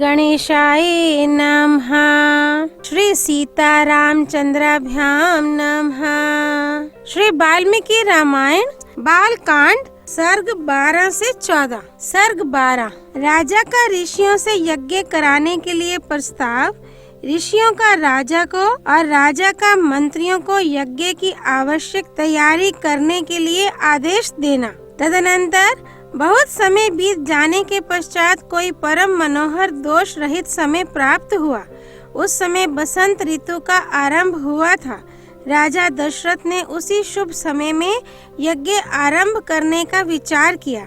गणेशाय नमः। श्री सीतारामचंद्राभ्यां नमः। श्री वाल्मीकि रामायण बाल कांड सर्ग 12 से 14। सर्ग 12। राजा का ऋषियों से यज्ञ कराने के लिए प्रस्ताव। ऋषियों का राजा को और राजा का मंत्रियों को यज्ञ की आवश्यक तैयारी करने के लिए आदेश देना। तदनंतर बहुत समय बीत जाने के पश्चात कोई परम मनोहर दोष रहित समय प्राप्त हुआ। उस समय बसंत ऋतु का आरंभ हुआ था। राजा दशरथ ने उसी शुभ समय में यज्ञ आरंभ करने का विचार किया।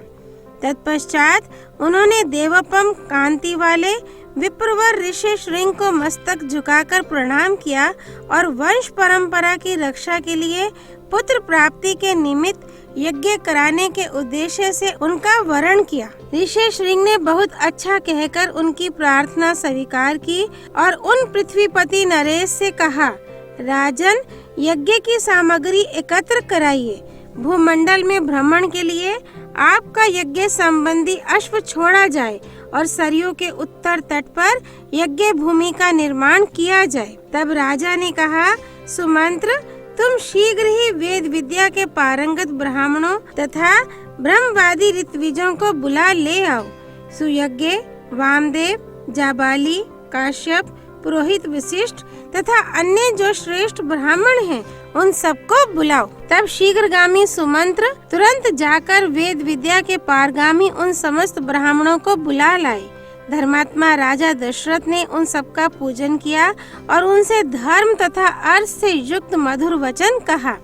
तत्पश्चात उन्होंने देवोपम कांति वाले विप्रवर ऋषि श्रृंग को मस्तक झुकाकर प्रणाम किया और वंश परंपरा की रक्षा के लिए पुत्र प्राप्ति के निमित्त यज्ञ कराने के उद्देश्य से उनका वरण किया। ऋषि श्रृंग ने बहुत अच्छा कहकर उनकी प्रार्थना स्वीकार की और उन पृथ्वीपति नरेश से कहा, राजन, यज्ञ की सामग्री एकत्र कराइए। भूमंडल में भ्रमण के लिए आपका यज्ञ संबंधी अश्व छोड़ा जाए और सरयू के उत्तर तट पर यज्ञ भूमि का निर्माण किया जाए। तब राजा ने कहा, सुमंत्र, तुम शीघ्र ही वेद विद्या के पारंगत ब्राह्मणों तथा ब्रह्मवादी ऋत्विजों को बुला ले आओ। सुयज्ञ, वामदेव, जाबाली, काश्यप, पुरोहित वशिष्ठ तथा अन्य जो श्रेष्ठ ब्राह्मण हैं, उन सबको बुलाओ। तब शीघ्रगामी सुमंत्र तुरंत जाकर वेद विद्या के पारगामी उन समस्त ब्राह्मणों को बुला लाए। धर्मात्मा राजा दशरथ ने उन सबका पूजन किया और उनसे धर्म तथा अर्थ से युक्त मधुर वचन कहा।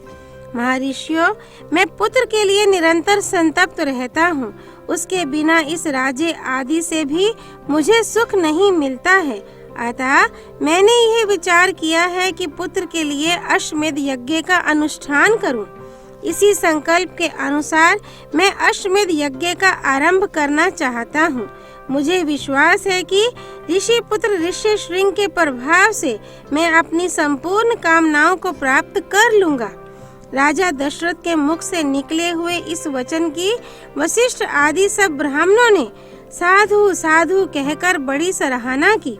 महर्षियों, मैं पुत्र के लिए निरंतर संतप्त रहता हूँ। उसके बिना इस राज्य आदि से भी मुझे सुख नहीं मिलता है। अतः मैंने यह विचार किया है कि पुत्र के लिए अश्वमेध यज्ञ का अनुष्ठान करूं। इसी संकल्प के अनुसार मैं अश्वमेध यज्ञ का आरंभ करना चाहता हूं। मुझे विश्वास है कि ऋषि पुत्र ऋषि श्रृंग के प्रभाव से मैं अपनी संपूर्ण कामनाओं को प्राप्त कर लूंगा। राजा दशरथ के मुख से निकले हुए इस वचन की वशिष्ठ आदि सब ब्राह्मणों ने साधु साधु कहकर बड़ी सराहना की।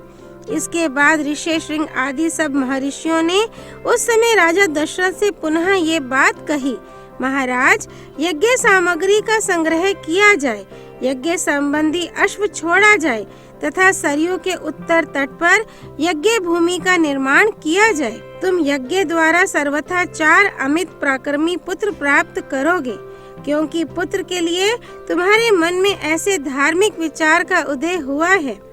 इसके बाद ऋषि श्रृंग आदि सब महर्षियों ने उस समय राजा दशरथ से पुनः ये बात कही, महाराज, यज्ञ सामग्री का संग्रह किया जाए, यज्ञ संबंधी अश्व छोड़ा जाए तथा सरयू के उत्तर तट पर यज्ञ भूमि का निर्माण किया जाए। तुम यज्ञ द्वारा सर्वथा 4 अमित पराक्रमी पुत्र प्राप्त करोगे, क्योंकि पुत्र के लिए तुम्हारे मन में ऐसे धार्मिक विचार का उदय हुआ है।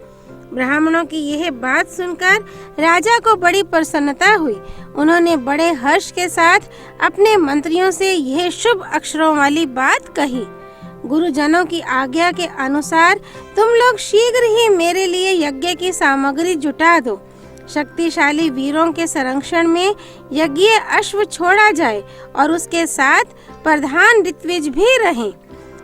ब्राह्मणों की यह बात सुनकर राजा को बड़ी प्रसन्नता हुई। उन्होंने बड़े हर्ष के साथ अपने मंत्रियों से यह शुभ अक्षरों वाली बात कही, गुरुजनों की आज्ञा के अनुसार तुम लोग शीघ्र ही मेरे लिए यज्ञ की सामग्री जुटा दो। शक्तिशाली वीरों के संरक्षण में यज्ञ अश्व छोड़ा जाए और उसके साथ प्रधान ऋत्विज भी रहें।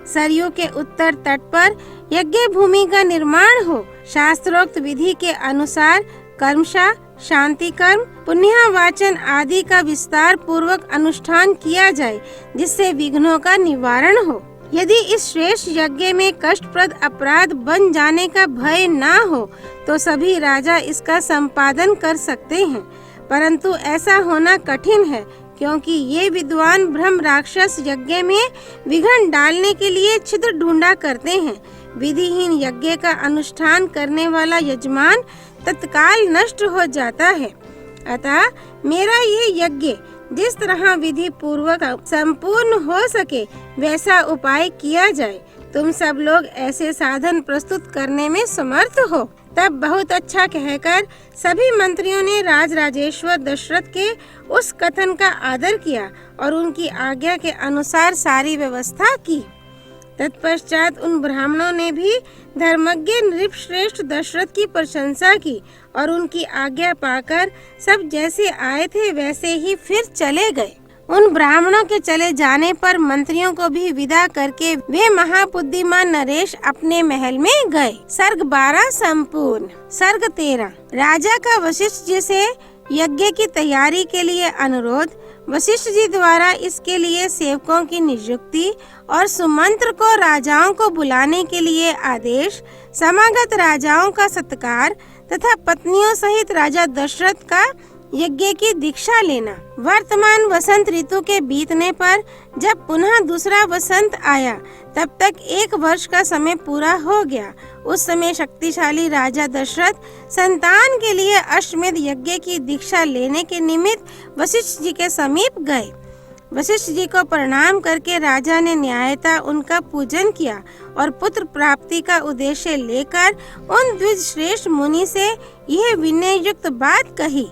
सरयू के उत्तर तट पर यज्ञ भूमि का निर्माण हो। शास्त्रोक्त विधि के अनुसार कर्मशा, शांति कर्म, पुण्यावाचन आदि का विस्तार पूर्वक अनुष्ठान किया जाए, जिससे विघ्नों का निवारण हो। यदि इस श्रेष्ठ यज्ञ में कष्टप्रद अपराध बन जाने का भय ना हो तो सभी राजा इसका संपादन कर सकते हैं, परंतु ऐसा होना कठिन है, क्योंकि ये विद्वान ब्रह्म राक्षस यज्ञ में विघ्न डालने के लिए छिद्र ढूंढा करते हैं। विधिहीन यज्ञ का अनुष्ठान करने वाला यजमान तत्काल नष्ट हो जाता है। अतः मेरा ये यज्ञ जिस तरह विधि पूर्वक संपूर्ण हो सके वैसा उपाय किया जाए। तुम सब लोग ऐसे साधन प्रस्तुत करने में समर्थ हो। तब बहुत अच्छा कहकर सभी मंत्रियों ने राजराजेश्वर दशरथ के उस कथन का आदर किया और उनकी आज्ञा के अनुसार सारी व्यवस्था की। तत्पश्चात उन ब्राह्मणों ने भी धर्मज्ञ नृपश्रेष्ठ दशरथ की प्रशंसा की और उनकी आज्ञा पाकर सब जैसे आए थे वैसे ही फिर चले गए। उन ब्राह्मणों के चले जाने पर मंत्रियों को भी विदा करके वे महाबुद्धिमान नरेश अपने महल में गए। सर्ग 12 संपूर्ण। सर्ग 13। राजा का वशिष्ठ जी से यज्ञ की तैयारी के लिए अनुरोध। वशिष्ठ जी द्वारा इसके लिए सेवकों की नियुक्ति और सुमंत्र को राजाओं को बुलाने के लिए आदेश, समागत राजाओं का सत्कार तथा पत्नियों सहित राजा दशरथ का यज्ञ की दीक्षा लेना। वर्तमान वसंत ऋतु के बीतने पर जब पुनः दूसरा वसंत आया, तब तक 1 वर्ष का समय पूरा हो गया। उस समय शक्तिशाली राजा दशरथ संतान के लिए अश्वमेध यज्ञ की दीक्षा लेने के निमित्त वशिष्ठ जी के समीप गए। वशिष्ठ जी को प्रणाम करके राजा ने न्यायतः उनका पूजन किया और पुत्र प्राप्ति का उद्देश्य लेकर उन द्विज श्रेष्ठ मुनि से यह विनय युक्त बात कही।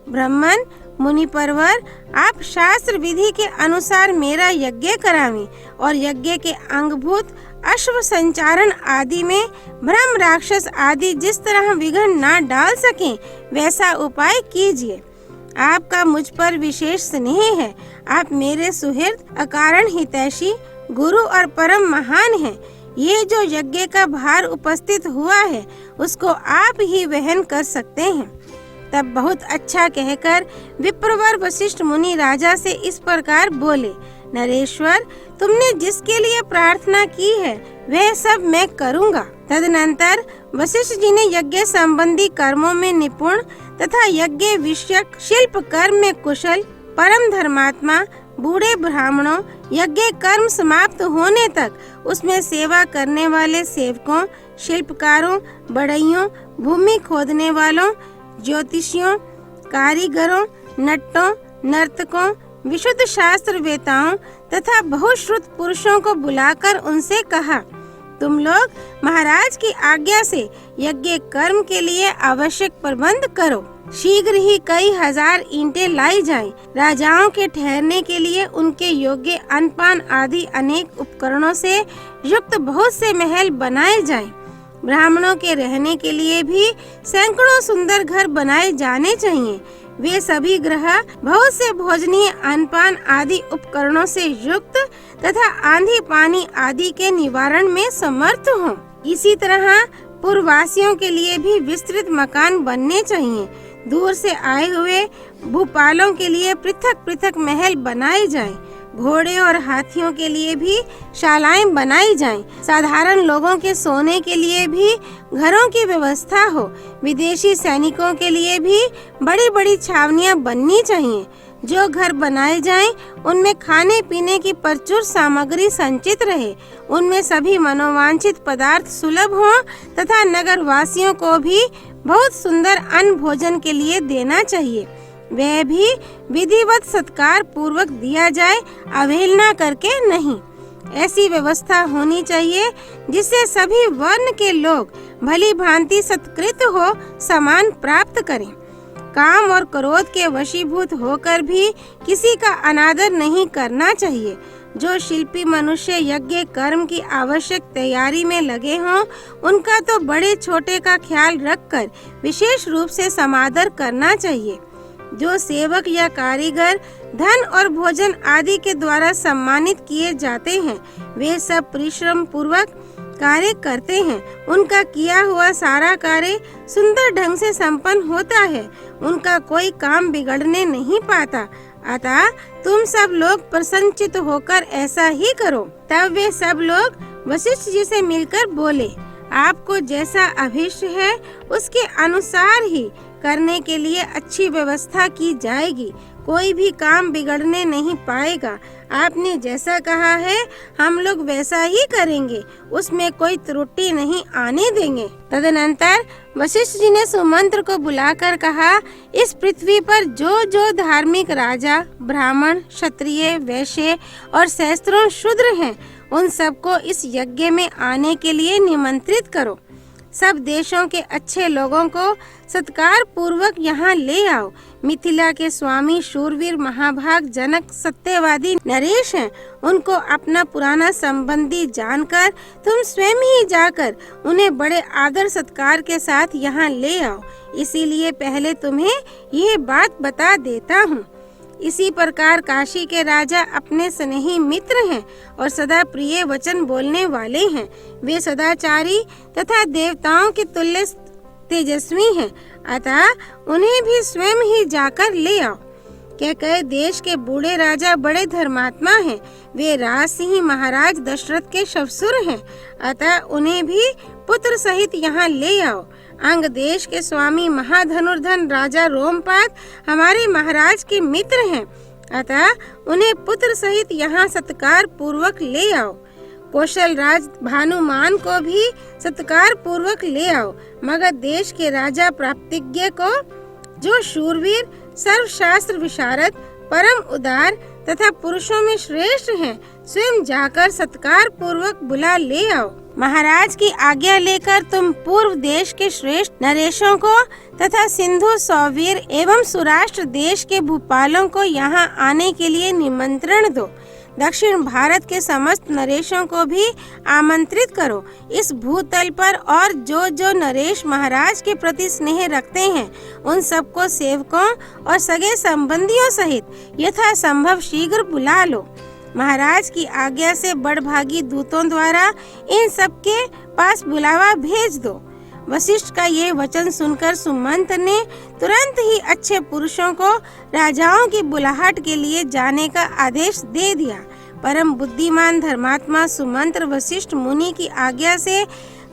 ब्राह्मण मुनि परवर, आप शास्त्र विधि के अनुसार मेरा यज्ञ करावें और यज्ञ के अंगभूत अश्व संचारण आदि में ब्रह्म राक्षस आदि जिस तरह विघ्न न डाल सकें, वैसा उपाय कीजिए। आपका मुझ पर विशेष स्नेह है। आप मेरे सुहृद, अकारण हितैषी, गुरु और परम महान हैं। ये जो यज्ञ का भार उपस्थित हुआ है, उसको आप ही वहन कर सकते हैं। तब बहुत अच्छा कहकर विप्रवर वशिष्ठ मुनि राजा से इस प्रकार बोले, नरेश्वर, तुमने जिसके लिए प्रार्थना की है वह सब मैं करूँगा। तदनंतर वशिष्ठ जी ने यज्ञ संबंधी कर्मों में निपुण तथा यज्ञ विषयक शिल्प कर्म में कुशल, परम धर्मात्मा बूढ़े ब्राह्मणों, यज्ञ कर्म समाप्त होने तक उसमें सेवा करने वाले सेवकों, शिल्पकारों, बढ़इयों, भूमि खोदने वालों, ज्योतिषियों, कारीगरों, नट्टों, नर्तकों, विशुद्ध शास्त्र वेताओं तथा बहुश्रुत पुरुषों को बुलाकर उनसे कहा, तुम लोग महाराज की आज्ञा से यज्ञ कर्म के लिए आवश्यक प्रबंध करो। शीघ्र ही कई हजार ईंटें लाई जाएं। राजाओं के ठहरने के लिए उनके योग्य अन्नपान आदि अनेक उपकरणों से युक्त बहुत से महल बनाए जाएं। ब्राह्मणों के रहने के लिए भी सैकड़ों सुंदर घर बनाए जाने चाहिए। वे सभी ग्रह बहुत से भोजनीय अन्नपान आदि उपकरणों से युक्त तथा आंधी पानी आदि के निवारण में समर्थ हों। इसी तरह पूर्ववासियों के लिए भी विस्तृत मकान बनने चाहिए। दूर से आए हुए भूपालों के लिए पृथक पृथक महल बनाए जाएं। घोड़े और हाथियों के लिए भी शालाएं बनाई जाएं। साधारण लोगों के सोने के लिए भी घरों की व्यवस्था हो। विदेशी सैनिकों के लिए भी बड़ी बड़ी छावनियां बननी चाहिए। जो घर बनाए जाएं, उनमें खाने पीने की प्रचुर सामग्री संचित रहे। उनमें सभी मनोवांछित पदार्थ सुलभ हों तथा नगर वासियों को भी बहुत सुंदर अन्न भोजन के लिए देना चाहिए। वह भी विधिवत सत्कार पूर्वक दिया जाए, अवहेलना करके नहीं। ऐसी व्यवस्था होनी चाहिए जिससे सभी वर्ण के लोग भली भांति सत्कृत हो सम्मान प्राप्त करें। काम और क्रोध के वशीभूत होकर भी किसी का अनादर नहीं करना चाहिए। जो शिल्पी मनुष्य यज्ञ कर्म की आवश्यक तैयारी में लगे हों, उनका तो बड़े छोटे का ख्याल रखकर विशेष रूप से समादर करना चाहिए। जो सेवक या कारीगर धन और भोजन आदि के द्वारा सम्मानित किए जाते हैं, वे सब परिश्रम पूर्वक कार्य करते हैं। उनका किया हुआ सारा कार्य सुंदर ढंग से संपन्न होता है। उनका कोई काम बिगड़ने नहीं पाता। अतः तुम सब लोग प्रसन्नचित्त होकर ऐसा ही करो। तब वे सब लोग वशिष्ठ जी से मिलकर बोले, आपको जैसा अभिष्ट है उसके अनुसार ही करने के लिए अच्छी व्यवस्था की जाएगी। कोई भी काम बिगड़ने नहीं पाएगा। आपने जैसा कहा है हम लोग वैसा ही करेंगे, उसमें कोई त्रुटि नहीं आने देंगे। तदनंतर वशिष्ठ जी ने सुमंत्र को बुलाकर कहा, इस पृथ्वी पर जो जो धार्मिक राजा, ब्राह्मण, क्षत्रिय, वैश्य और सहस्त्रों शूद्र हैं, उन सबको इस यज्ञ में आने के लिए निमंत्रित करो। सब देशों के अच्छे लोगों को सत्कार पूर्वक यहाँ ले आओ। मिथिला के स्वामी शूरवीर महाभाग जनक सत्यवादी नरेश हैं। उनको अपना पुराना संबंधी जानकर तुम स्वयं ही जाकर उन्हें बड़े आदर सत्कार के साथ यहाँ ले आओ। इसीलिए पहले तुम्हें ये बात बता देता हूँ। इसी प्रकार काशी के राजा अपने स्नेही मित्र हैं और सदा प्रिय वचन बोलने वाले हैं। वे सदाचारी तथा देवताओं के तुल्य तेजस्वी हैं। अतः उन्हें भी स्वयं ही जाकर ले आओ। कैकेयी देश के बूढ़े राजा बड़े धर्मात्मा हैं। वे राज सिंह महाराज दशरथ के ससुर हैं, अतः उन्हें भी पुत्र सहित यहाँ ले आओ। अंग देश के स्वामी महाधनुर्धन राजा रोमपाद हमारे महाराज के मित्र हैं, अतः उन्हें पुत्र सहित यहाँ सत्कार पूर्वक ले आओ। कौशल राज भानुमान को भी सत्कार पूर्वक ले आओ। मगध देश के राजा प्राप्तिज्ञ को, जो शूरवीर, सर्वशास्त्र विशारद, परम उदार तथा पुरुषों में श्रेष्ठ हैं, स्वयं जाकर सत्कार पूर्वक बुला ले आओ। महाराज की आज्ञा लेकर तुम पूर्व देश के श्रेष्ठ नरेशों को तथा सिंधु, सौवीर एवं सुराष्ट्र देश के भूपालों को यहाँ आने के लिए निमंत्रण दो। दक्षिण भारत के समस्त नरेशों को भी आमंत्रित करो। इस भूतल पर और जो नरेश महाराज के प्रति स्नेह रखते हैं, उन सबको सेवकों और सगे संबंधियों सहित यथा संभव शीघ्र बुला लो। महाराज की आज्ञा से बड़भागी दूतों द्वारा इन सब के पास बुलावा भेज दो। वशिष्ठ का ये वचन सुनकर सुमंत ने तुरंत ही अच्छे पुरुषों को राजाओं की बुलाहट के लिए जाने का आदेश दे दिया। परम बुद्धिमान धर्मात्मा सुमंत वशिष्ठ मुनि की आज्ञा से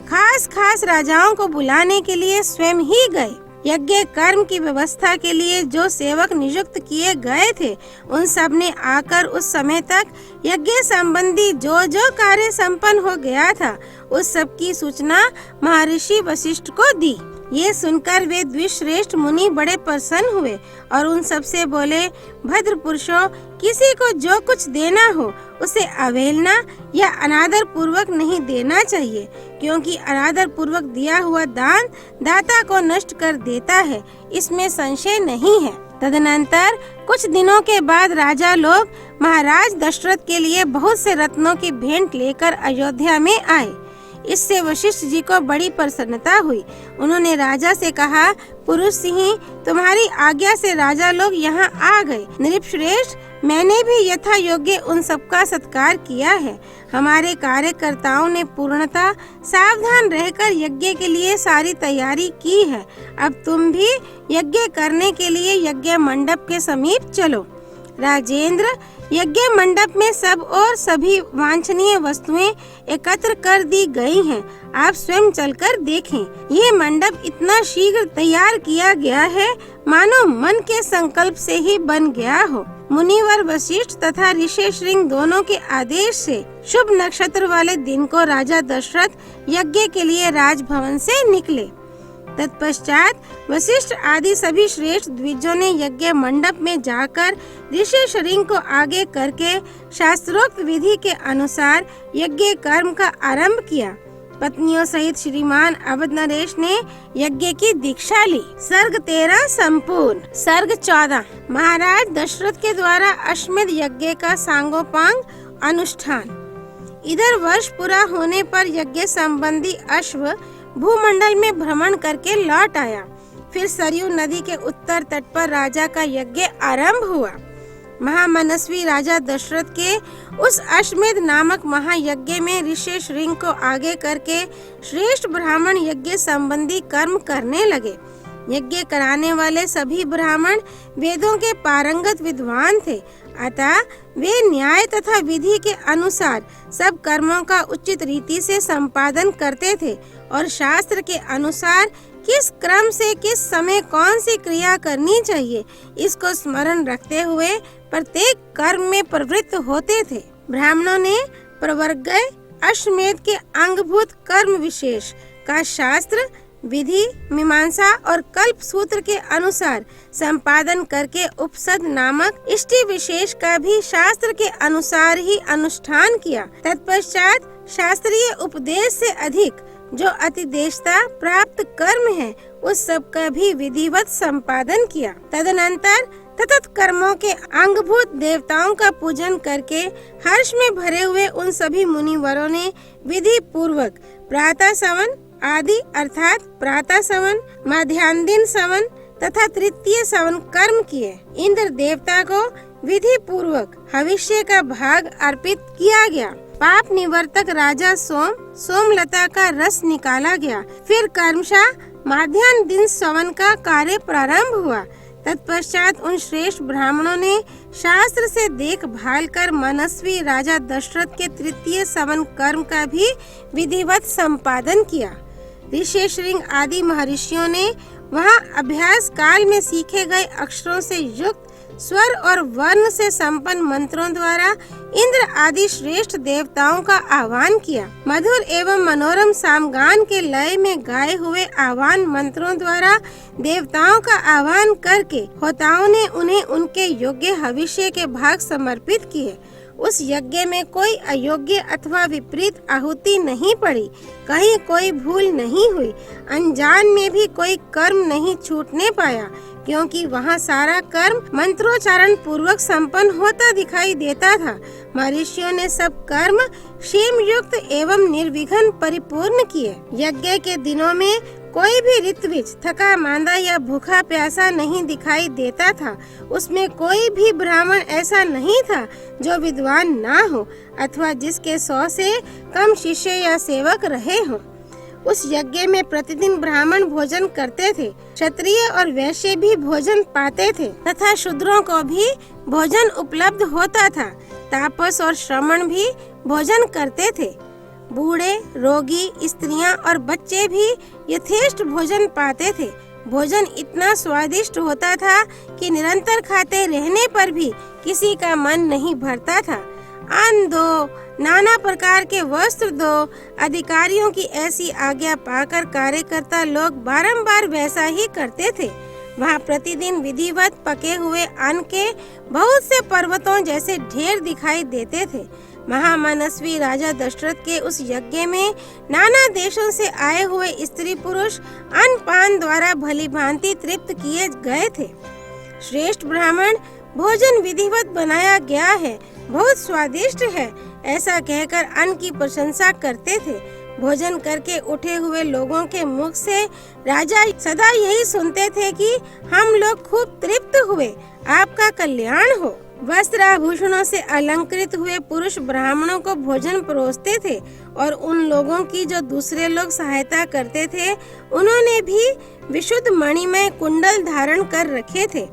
खास राजाओं को बुलाने के लिए स्वयं ही गए। यज्ञ कर्म की व्यवस्था के लिए जो सेवक नियुक्त किए गए थे, उन सब ने आकर उस समय तक यज्ञ संबंधी जो कार्य संपन्न हो गया था, उस सब की सूचना महर्षि वशिष्ठ को दी। ये सुनकर वे द्विश्रेष्ठ मुनि बड़े प्रसन्न हुए और उन सब से बोले, भद्र पुरुषों, किसी को जो कुछ देना हो उसे अवहेलना या अनादर पूर्वक नहीं देना चाहिए, क्योंकि अनादर पूर्वक दिया हुआ दान दाता को नष्ट कर देता है, इसमें संशय नहीं है। तदनंतर कुछ दिनों के बाद राजा लोग महाराज दशरथ के लिए बहुत से रत्नों की भेंट लेकर अयोध्या में आए। इससे वशिष्ठ जी को बड़ी प्रसन्नता हुई। उन्होंने राजा से कहा, पुरुष सिंह, तुम्हारी आज्ञा से राजा लोग यहाँ आ गए। नृपश्रेष्ठ, मैंने भी यथा योग्य उन सबका सत्कार किया है। हमारे कार्यकर्ताओं ने पूर्णतः सावधान रहकर यज्ञ के लिए सारी तैयारी की है। अब तुम भी यज्ञ करने के लिए यज्ञ मंडप के समीप चलो। राजेंद्र, यज्ञ मंडप में सब और सभी वांछनीय वस्तुएं एकत्र कर दी गई हैं। आप स्वयं चलकर देखें। ये मंडप इतना शीघ्र तैयार किया गया है, मानो मन के संकल्प से ही बन गया हो। मुनिवर वशिष्ठ तथा ऋषि श्रृंग दोनों के आदेश से शुभ नक्षत्र वाले दिन को राजा दशरथ यज्ञ के लिए राजभवन से निकले। तत्पश्चात वशिष्ठ आदि सभी श्रेष्ठ द्विजों ने यज्ञ मंडप में जाकर ऋषि श्रृंग को आगे करके शास्त्रोक्त विधि के अनुसार यज्ञ कर्म का आरंभ किया। पत्नियों सहित श्रीमान अवध नरेश ने यज्ञ की दीक्षा ली। सर्ग 13 संपूर्ण। सर्ग 14 महाराज दशरथ के द्वारा अश्वमेध यज्ञ का सांगोपांग अनुष्ठान। इधर वर्ष पूरा होने पर यज्ञ संबंधी अश्व भूमंडल में भ्रमण करके लौट आया। फिर सरयू नदी के उत्तर तट पर राजा का यज्ञ आरंभ हुआ। महामनस्वी राजा दशरथ के उस अश्वमेध नामक महायज्ञ में ऋषि श्रृंग को आगे करके श्रेष्ठ ब्राह्मण यज्ञ संबंधी कर्म करने लगे। यज्ञ कराने वाले सभी ब्राह्मण वेदों के पारंगत विद्वान थे, अतः वे न्याय तथा विधि के अनुसार सब कर्मों का उचित रीति से संपादन करते थे और शास्त्र के अनुसार किस क्रम से किस समय कौन सी क्रिया करनी चाहिए, इसको स्मरण रखते हुए प्रत्येक कर्म में प्रवृत्त होते थे। ब्राह्मणों ने प्रवर्ग अश्वमेध के अंगभूत कर्म विशेष का शास्त्र, विधि, मीमांसा और कल्प सूत्र के अनुसार संपादन करके उपसद नामक इष्टि विशेष का भी शास्त्र के अनुसार ही अनुष्ठान किया। तत्पश्चात शास्त्रीय उपदेश से अधिक जो अतिदेशता प्राप्त कर्म है, उस सब का भी विधिवत संपादन किया। तदनंतर तत्त कर्मों के अंगभूत देवताओं का पूजन करके हर्ष में भरे हुए उन सभी मुनिवरों ने विधि पूर्वक प्रातः सवन आदि अर्थात प्रातः सवन, मध्याह्न सवन तथा तृतीय सवन कर्म किए। इंद्र देवता को विधि पूर्वक हविष्य का भाग अर्पित किया गया। पाप निवर्तक राजा सोमलता का रस निकाला गया। फिर कर्मशः मध्याह्न दिन सवन का कार्य प्रारंभ हुआ। तत्पश्चात उन श्रेष्ठ ब्राह्मणों ने शास्त्र से देखभाल कर मनस्वी राजा दशरथ के तृतीय सवन कर्म का भी विधिवत संपादन किया। ऋषि श्रृंग आदि महर्षियों ने वहाँ अभ्यास काल में सीखे गए अक्षरों से युक्त स्वर और वर्ण से संपन्न मंत्रों द्वारा इंद्र आदि श्रेष्ठ देवताओं का आह्वान किया। मधुर एवं मनोरम सामगान के लय में गाए हुए आह्वान मंत्रों द्वारा देवताओं का आह्वान करके होताओं ने उन्हें उनके योग्य हविष्य के भाग समर्पित किए। उस यज्ञ में कोई अयोग्य अथवा विपरीत आहुति नहीं पड़ी, कहीं कोई भूल नहीं हुई, अनजान में भी कोई कर्म नहीं छूटने पाया, क्योंकि वहाँ सारा कर्म मंत्रोच्चारण पूर्वक संपन्न होता दिखाई देता था। महर्षियों ने सब कर्म क्षेम युक्त एवं निर्विघ्न परिपूर्ण किए। यज्ञ के दिनों में कोई भी ऋत्विज थका मांदा या भूखा प्यासा नहीं दिखाई देता था। उसमें कोई भी ब्राह्मण ऐसा नहीं था जो विद्वान ना हो अथवा जिसके 100 से कम शिष्य या सेवक रहे हों। उस यज्ञ में प्रतिदिन ब्राह्मण भोजन करते थे, क्षत्रिय और वैश्य भी भोजन पाते थे तथा शूद्रों को भी भोजन उपलब्ध होता था। तापस और श्रमण भी भोजन करते थे। बूढ़े, रोगी, स्त्रियां और बच्चे भी यथेष्ट भोजन पाते थे। भोजन इतना स्वादिष्ट होता था कि निरंतर खाते रहने पर भी किसी का मन नहीं भरता था। अन्न दो, नाना प्रकार के वस्त्र दो, अधिकारियों की ऐसी आज्ञा पाकर कार्यकर्ता लोग बारंबार वैसा ही करते थे। वहाँ प्रतिदिन विधिवत पके हुए अन्न के बहुत से पर्वतों जैसे ढेर दिखाई देते थे। महामनस्वी राजा दशरथ के उस यज्ञ में नाना देशों से आए हुए स्त्री पुरुष अन्न पान द्वारा भली भांति तृप्त किए गए थे। श्रेष्ठ ब्राह्मण, भोजन विधिवत बनाया गया है, बहुत स्वादिष्ट है, ऐसा कहकर अन्न की प्रशंसा करते थे। भोजन करके उठे हुए लोगों के मुख से राजा सदा यही सुनते थे कि हम लोग खूब तृप्त हुए, आपका कल्याण हो। वस्त्र आभूषणों से अलंकृत हुए पुरुष ब्राह्मणों को भोजन परोसते थे और उन लोगों की जो दूसरे लोग सहायता करते थे, उन्होंने भी विशुद्ध मणिमय कुंडल धारण कर रखे थे।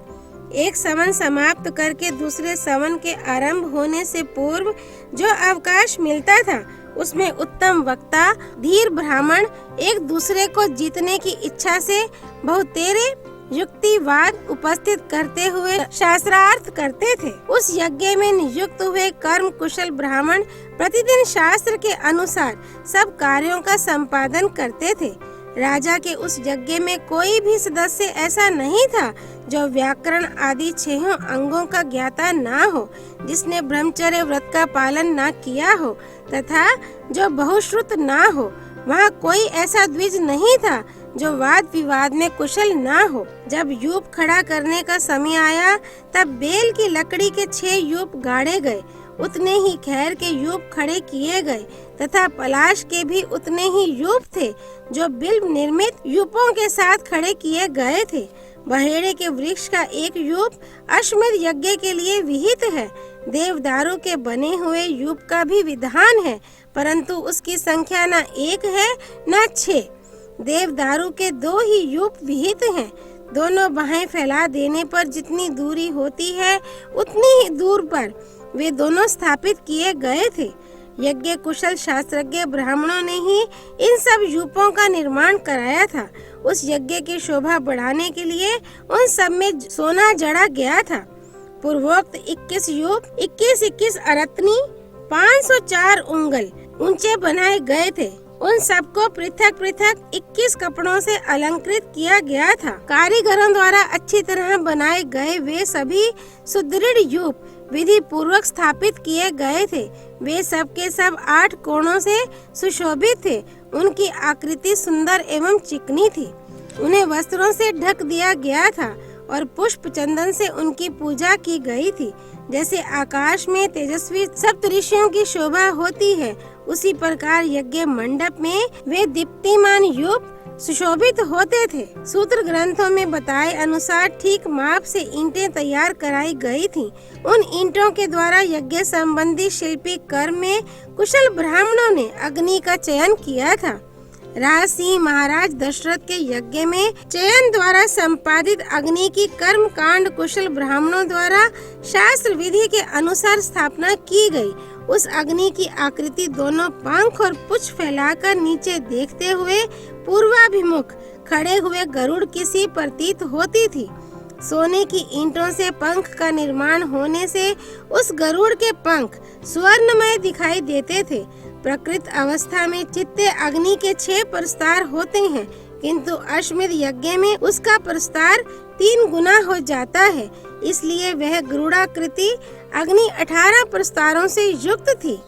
एक सवन समाप्त करके दूसरे सवन के आरंभ होने से पूर्व जो अवकाश मिलता था, उसमें उत्तम वक्ता, धीर ब्राह्मण एक दूसरे को जीतने की इच्छा से बहुतेरे युक्तिवाद उपस्थित करते हुए शास्त्रार्थ करते थे। उस यज्ञ में नियुक्त हुए कर्म कुशल ब्राह्मण प्रतिदिन शास्त्र के अनुसार सब कार्यों का संपादन करते थे। राजा के उस यज्ञ में कोई भी सदस्य ऐसा नहीं था जो व्याकरण आदि 6 अंगों का ज्ञाता ना हो, जिसने ब्रह्मचर्य व्रत का पालन ना किया हो तथा जो बहुश्रुत ना हो। वहाँ कोई ऐसा द्विज नहीं था जो वाद विवाद में कुशल ना हो। जब यूप खड़ा करने का समय आया, तब बेल की लकड़ी के 6 यूप गाड़े गए, उतने ही खैर के यूप खड़े किए गए तथा पलाश के भी उतने ही यूप थे जो बिल्व निर्मित यूपों के साथ खड़े किए गए थे। बहेड़े के वृक्ष का एक यूप अश्वमेध यज्ञ के लिए विहित है। देवदारू के बने हुए यूप का भी विधान है, परंतु उसकी संख्या न 1 है न 6। देवदारू के 2 ही यूप विहित हैं। दोनों बाहें फैला देने पर जितनी दूरी होती है, उतनी ही दूर पर वे दोनों स्थापित किए गए थे। यज्ञ कुशल शास्त्रज्ञ ब्राह्मणों ने ही इन सब यूपों का निर्माण कराया था। उस यज्ञ की शोभा बढ़ाने के लिए उन सब में सोना जड़ा गया था। पूर्वोक्त 21 यूप 21 अरत्नी 504 उंगल ऊंचे बनाए गए थे। उन सबको पृथक पृथक 21 कपड़ों से अलंकृत किया गया था। कारीगरों द्वारा अच्छी तरह बनाए गए वे सभी सुदृढ़ यूप विधि पूर्वक स्थापित किए गए थे। वे सब के सब 8 कोणों से सुशोभित थे। उनकी आकृति सुंदर एवं चिकनी थी। उन्हें वस्त्रों से ढक दिया गया था और पुष्प चंदन से उनकी पूजा की गई थी। जैसे आकाश में तेजस्वी सप्तऋषियों की शोभा होती है, उसी प्रकार यज्ञ मंडप में वे दीप्तिमान यूप सुशोभित होते थे। सूत्र ग्रंथों में बताए अनुसार ठीक माप से ईंटें तैयार कराई गई थीं। उन ईंटों के द्वारा यज्ञ संबंधी शिल्पी कर्म में कुशल ब्राह्मणों ने अग्नि का चयन किया था। राजसिंह महाराज दशरथ के यज्ञ में चयन द्वारा संपादित अग्नि की कर्म कांड कुशल ब्राह्मणों द्वारा शास्त्र विधि के अनुसार स्थापना की गई। उस अग्नि की आकृति दोनों पंख और पुच्छ फैलाकर नीचे देखते हुए पूर्वाभिमुख खड़े हुए गरुड़ की सी प्रतीत होती थी। सोने की ईंटों से पंख का निर्माण होने से उस गरुड़ के पंख स्वर्णमय दिखाई देते थे। प्रकृत अवस्था में चित्ते अग्नि के 6 प्रस्तार होते हैं, किंतु अश्वमेध यज्ञ में उसका प्रस्तार 3 गुना हो जाता है। इसलिए वह गरुड़ाकृति अग्नि 18 प्रस्तारों से युक्त थी।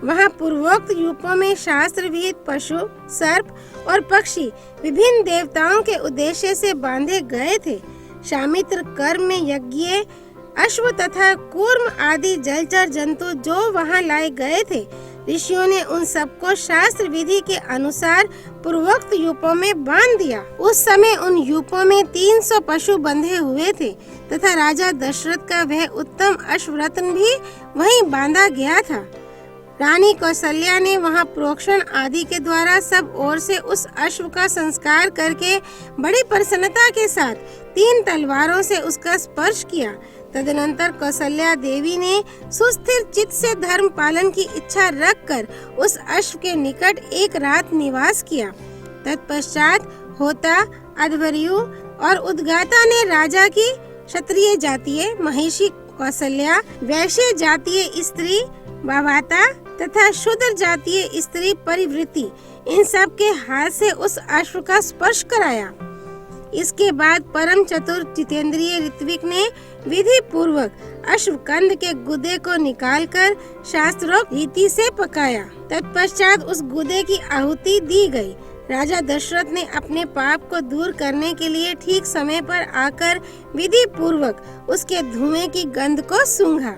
वहाँ पूर्वोक्त यूपों में शास्त्र विहित पशु, सर्प और पक्षी विभिन्न देवताओं के उद्देश्य से बांधे गए थे। शामित्र कर्म में यज्ञ अश्व तथा कूर्म आदि जलचर जंतु जो वहाँ लाए गए थे, ऋषियों ने उन सबको शास्त्र विधि के अनुसार पूर्वोक्त यूपों में बांध दिया। उस समय उन यूपों में 300 पशु बंधे हुए थे तथा राजा दशरथ का वह उत्तम अश्वरत्न भी वहीं बांधा गया था। रानी कौशल्या ने वहां प्रोक्षण आदि के द्वारा सब ओर से उस अश्व का संस्कार करके बड़ी प्रसन्नता के साथ 3 तलवारों से उसका स्पर्श किया। तदनंतर कौशल्या देवी ने सुस्थिर चित्त से धर्म पालन की इच्छा रखकर उस अश्व के निकट एक रात निवास किया। तत्पश्चात होता, अध्वर्यु और उद्गाता ने राजा की क्षत्रिय जातीय महिषी कौशल्या, वैश्य जातीय स्त्री बावाता तथा शूद्र जातीय स्त्री परिवृत्ति, इन सब के हाथ से उस अश्व का स्पर्श कराया। इसके बाद परम चतुर जितेंद्रिय ऋत्विक ने विधि पूर्वक अश्वकंद के गुदे को निकालकर शास्त्रोक्त रीति से पकाया। तत्पश्चात उस गुदे की आहुति दी गई। राजा दशरथ ने अपने पाप को दूर करने के लिए ठीक समय पर आकर विधि पूर्वक उसके धुएं की गंध को सूंघा।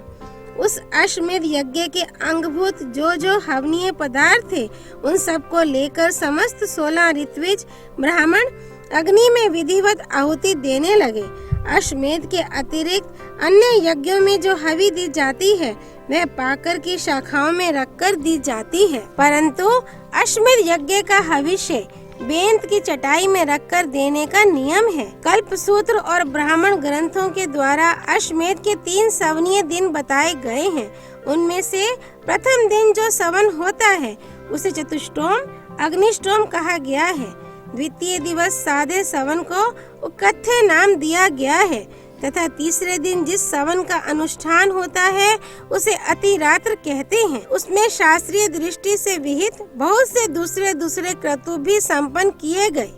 उस अश्वमेध यज्ञ के अंगभूत जो हवनीय पदार्थ थे, उन सब को लेकर समस्त 16 ऋत्विज ब्राह्मण अग्नि में विधिवत आहुति देने लगे। अश्वमेध के अतिरिक्त अन्य यज्ञों में जो हवि दी जाती है वह पाकर की शाखाओं में रखकर दी जाती है, परंतु अश्वमेध यज्ञ का हविष्य बेंत की चटाई में रखकर देने का नियम है। कल्पसूत्र और ब्राह्मण ग्रंथों के द्वारा अश्वमेध के 3 सवनीय दिन बताए गए हैं। उनमें से प्रथम दिन जो सवन होता है उसे चतुष्टोम अग्निष्टोम कहा गया है। द्वितीय दिवस सादे सवन को उकथ्य नाम दिया गया है तथा तीसरे दिन जिस सवन का अनुष्ठान होता है उसे अतिरात्र कहते हैं। उसमें शास्त्रीय दृष्टि से विहित बहुत से दूसरे क्रतु भी संपन्न किए गए।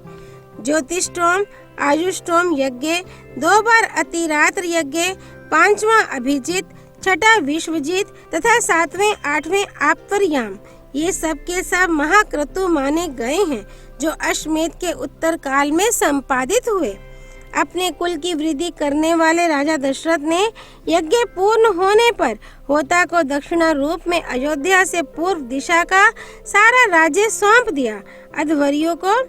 ज्योतिष्टोम, आयुष्टोम यज्ञ, 2 बार अतिरात्र यज्ञ, 5वां अभिजित, 6ठा विश्वजित तथा 7वें 8वें आप्तर्याम, ये सब के सब महाक्रतु माने गए हैं जो अश्वमेध के उत्तर काल में संपादित हुए। अपने कुल की वृद्धि करने वाले राजा दशरथ ने यज्ञ पूर्ण होने पर होता को दक्षिणा रूप में अयोध्या से पूर्व दिशा का सारा राज्य सौंप दिया, अध्वर्यों को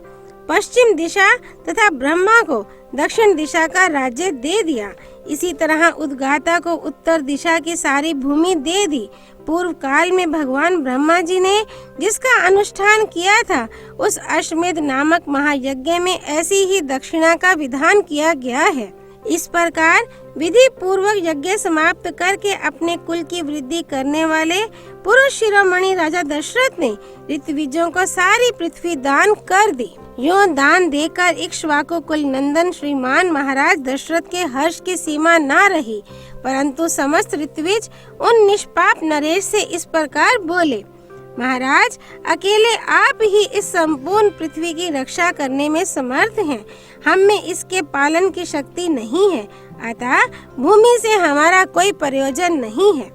पश्चिम दिशा तथा ब्रह्मा को दक्षिण दिशा का राज्य दे दिया। इसी तरह उद्गाता को उत्तर दिशा की सारी भूमि दे दी। पूर्व काल में भगवान ब्रह्मा जी ने जिसका अनुष्ठान किया था उस अश्वमेध नामक महायज्ञ में ऐसी ही दक्षिणा का विधान किया गया है। इस प्रकार विधि पूर्वक यज्ञ समाप्त करके अपने कुल की वृद्धि करने वाले पुरुष शिरोमणि राजा दशरथ ने ऋत्विजों को सारी पृथ्वी दान कर दी। यो दान देकर इक्ष्वाकु कुल नंदन श्रीमान महाराज दशरथ के हर्ष की सीमा न रही, परंतु समस्त ऋत्विज उन निष्पाप नरेश से इस प्रकार बोले, महाराज अकेले आप ही इस संपूर्ण पृथ्वी की रक्षा करने में समर्थ हैं, हम में इसके पालन की शक्ति नहीं है, अतः भूमि से हमारा कोई प्रयोजन नहीं है।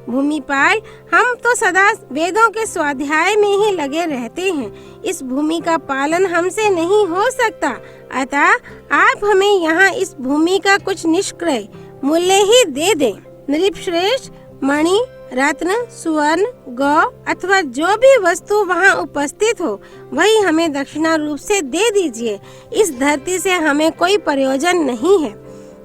भूमिपाल हम तो सदा वेदों के स्वाध्याय में ही लगे रहते हैं, इस भूमि का पालन हमसे नहीं हो सकता, अतः आप हमें यहाँ इस भूमि का कुछ निष्क्रय मूल्य ही दे दें। नृपश्रेष्ठ मणि, रत्न, सुवर्ण, गौ अथवा जो भी वस्तु वहाँ उपस्थित हो वही हमें दक्षिणा रूप से दे दीजिए। इस धरती से हमें कोई प्रयोजन नहीं है।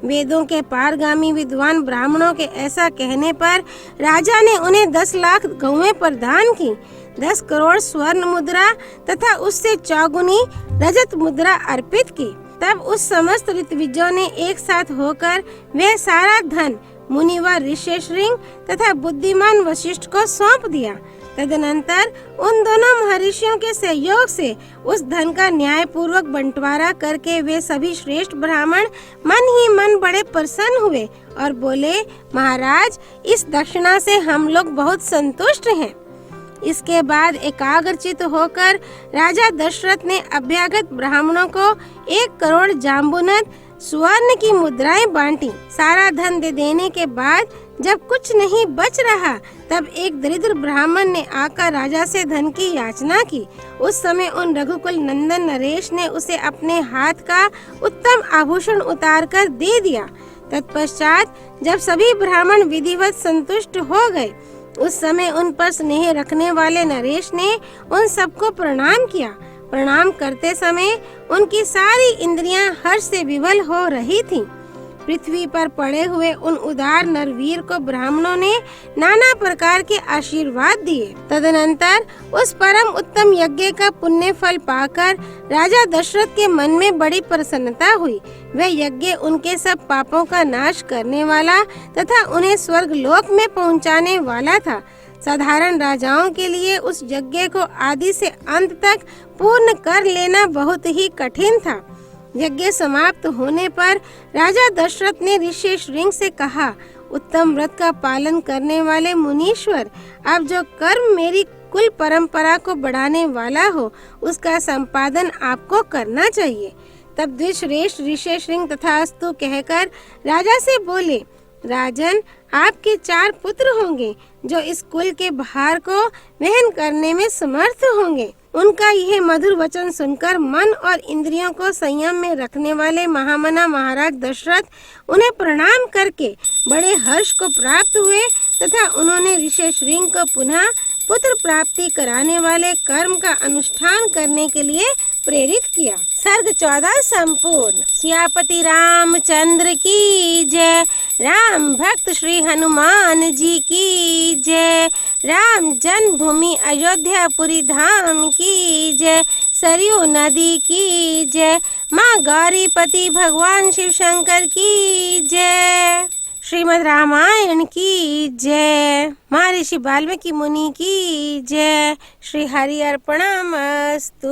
वेदों के पारगामी विद्वान ब्राह्मणों के ऐसा कहने पर राजा ने उन्हें 10 लाख गौएं प्रदान की। 10 करोड़ स्वर्ण मुद्रा तथा उससे चौगुनी रजत मुद्रा अर्पित की। तब उस समस्त ऋत्विजों ने एक साथ होकर वह सारा धन मुनिवर ऋष्यशृंग तथा बुद्धिमान वशिष्ठ को सौंप दिया। तदनंतर उन दोनों महर्षियों के सहयोग से उस धन का न्याय पूर्वक बंटवारा करके वे सभी श्रेष्ठ ब्राह्मण मन ही मन बड़े प्रसन्न हुए और बोले, महाराज, इस दक्षिणा से हम लोग बहुत संतुष्ट हैं। इसके बाद एकाग्रचित होकर राजा दशरथ ने अभ्यागत ब्राह्मणों को 1 करोड़ जाम्बुनद स्वर्ण की मुद्राएं बांटी। सारा धन दे देने के बाद जब कुछ नहीं बच रहा, तब एक दरिद्र ब्राह्मण ने आकर राजा से धन की याचना की। उस समय उन रघुकुल नंदन नरेश ने उसे अपने हाथ का उत्तम आभूषण उतारकर दे दिया। तत्पश्चात जब सभी ब्राह्मण विधिवत संतुष्ट हो गए, उस समय उन पर स्नेह रखने वाले नरेश ने उन सबको प्रणाम किया। प्रणाम करते समय उनकी सारी इंद्रियां हर्ष से विवल हो रही थीं। पृथ्वी पर पड़े हुए उन उदार नरवीर को ब्राह्मणों ने नाना प्रकार के आशीर्वाद दिए। तदनंतर उस परम उत्तम यज्ञ का पुण्य फल पाकर राजा दशरथ के मन में बड़ी प्रसन्नता हुई। वह यज्ञ उनके सब पापों का नाश करने वाला तथा उन्हें स्वर्ग लोक में पहुंचाने वाला था। साधारण राजाओं के लिए उस यज्ञ को आदि से अंत तक पूर्ण कर लेना बहुत ही कठिन था। यज्ञ समाप्त होने पर राजा दशरथ ने ऋष्यशृंग से कहा, उत्तम व्रत का पालन करने वाले मुनीश्वर, अब जो कर्म मेरी कुल परंपरा को बढ़ाने वाला हो, उसका संपादन आपको करना चाहिए। तब द्विश्रेष्ठ ऋष्यशृंग तथास्तु कहकर राजा से बोले, राजन, आपके 4 पुत्र होंगे जो इस कुल के भार को वहन करने में समर्थ होंगे। उनका यह मधुर वचन सुनकर मन और इंद्रियों को संयम में रखने वाले महामना महाराज दशरथ उन्हें प्रणाम करके बड़े हर्ष को प्राप्त हुए तथा उन्होंने ऋष्यशृंग को पुनः पुत्र प्राप्ति कराने वाले कर्म का अनुष्ठान करने के लिए प्रेरित किया। सर्ग 14 संपूर्ण। सियापति रामचंद्र की जय। राम भक्त श्री हनुमान जी की जय। राम जन्मभूमि अयोध्यापुरी धाम की जय। सरयू नदी की जय। माँ गौरीपति भगवान शिव शंकर की जय। श्रीमद् रामायण की जय। महर्षि वाल्मीकि मुनि की जय। श्री हरि अर्पणमस्तु।